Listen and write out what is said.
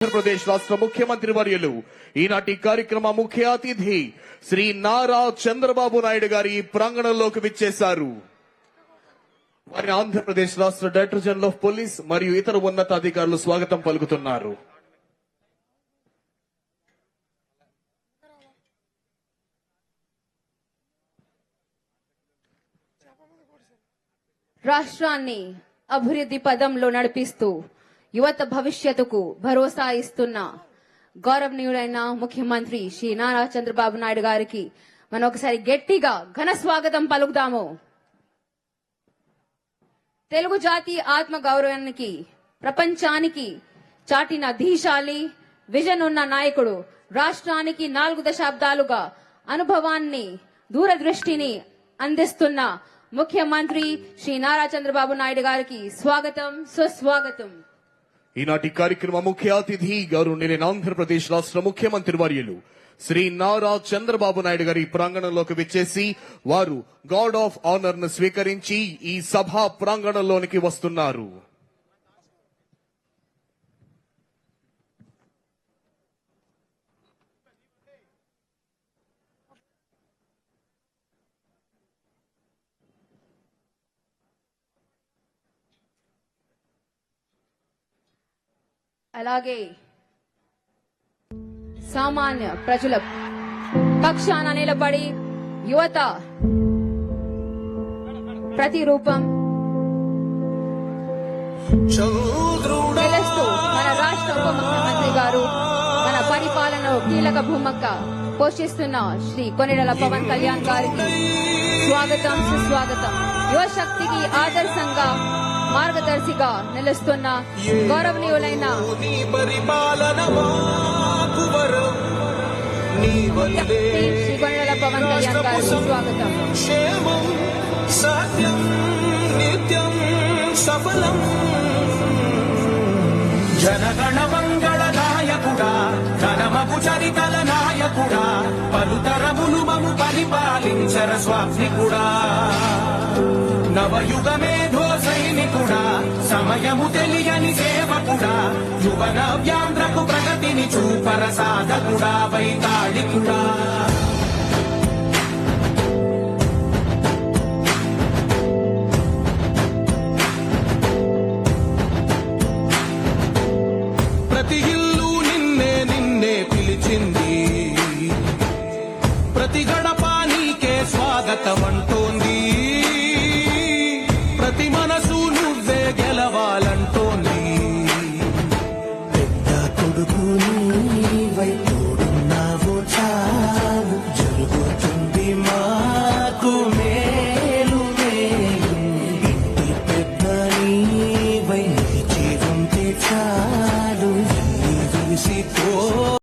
ఆంధ్రప్రదేశ్ రాష్ట్ర ముఖ్యమంత్రి వర్యులు ఈనాటి కార్యక్రమ ముఖ్య అతిథి శ్రీ నారా చంద్రబాబు నాయుడు గారి ప్రాంగణంలోకి విచ్చేశారు. వారిని ఆంధ్రప్రదేశ్ రాష్ట్ర డైరెక్టర్ జనరల్ ఆఫ్ పోలీస్ మరియు ఇతర ఉన్నతాధికారులు స్వాగతం పలుకుతున్నారు. రాష్ట్రాన్ని అభివృద్ధి పదంలో నడిపిస్తూ యువత భవిష్యత్తుకు భరోసా ఇస్తున్న గౌరవనీయులైన ముఖ్యమంత్రి శ్రీ నారా చంద్రబాబు నాయుడు గారికి మనం ఒకసారి గట్టిగా ఘన స్వాగతం పలుకుదాము. తెలుగు జాతి ఆత్మ గౌరవానికి ప్రపంచానికి చాటిన ధీశాలి విజన్ ఉన్న నాయకుడు, రాష్ట్రానికి 4 దశాబ్దాలుగా అనుభవాన్ని దూరదృష్టిని అందిస్తున్న ముఖ్యమంత్రి శ్రీ నారా చంద్రబాబు నాయుడు గారికి స్వాగతం, సుస్వాగతం. ఈనాటి కార్యక్రమ ముఖ్య అతిథి గౌరవనీయులైన ఆంధ్రప్రదేశ్ రాష్ట్ర ముఖ్యమంత్రి వర్యులు శ్రీ నారా చంద్రబాబు నాయుడు గారి ప్రాంగణంలోకి విచ్చేసి వారు గార్డ్ ఆఫ్ ఆనర్ ను స్వీకరించి ఈ సభా ప్రాంగణంలోనికి వస్తున్నారు. అలాగే సామాన్య ప్రజల పక్షాన నిలబడి యువత ప్రతిరూపం తెలుస్తూ మన రాష్ట్ర ఉప ముఖ్యమంత్రి గారు మన పరిపాలనలో కీలక భూమిక పోషిస్తున్న శ్రీ కొనిడెల పవన్ కళ్యాణ్ గారికి స్వాగతం, సుస్వాగతం. యువశక్తికి ఆదర్శంగా మార్గదర్శిగా నిలుస్తున్న గౌరవనీయులైన శ్రీ కొనిడెల పవన్ కళ్యాణ్ గారికి స్వాగతం. జనగణ మంగళ నాయకుడా, ఘనమగు చరితల నాయకుడా, పలుతరములు మము పరిపాలించర స్వామికుడా, నవయుగ మేధో సైనికుడా, సమయము తెలియని సేవకుడా, యువన వ్యాంధ్రకు ప్రగతిని చూపర సాధకుడా, వైతాళికుడా. ప్రతి ఇల్లు నిన్నే నిన్నే పిలిచింది, ప్రతి గడప నీకే స్వాగతం అంటోంది, ప్రతి మనసు నువ్వే గెలవాలంటోంది. పెద్ద కొడుకు నీవై తోడున్నావు చాలు, జరుగుతుంది మాకు మేలు మేలు. ఇంటి పెద్ద నీవై నిలిచి ఉంటే చాలు, ఎన్ని విసితో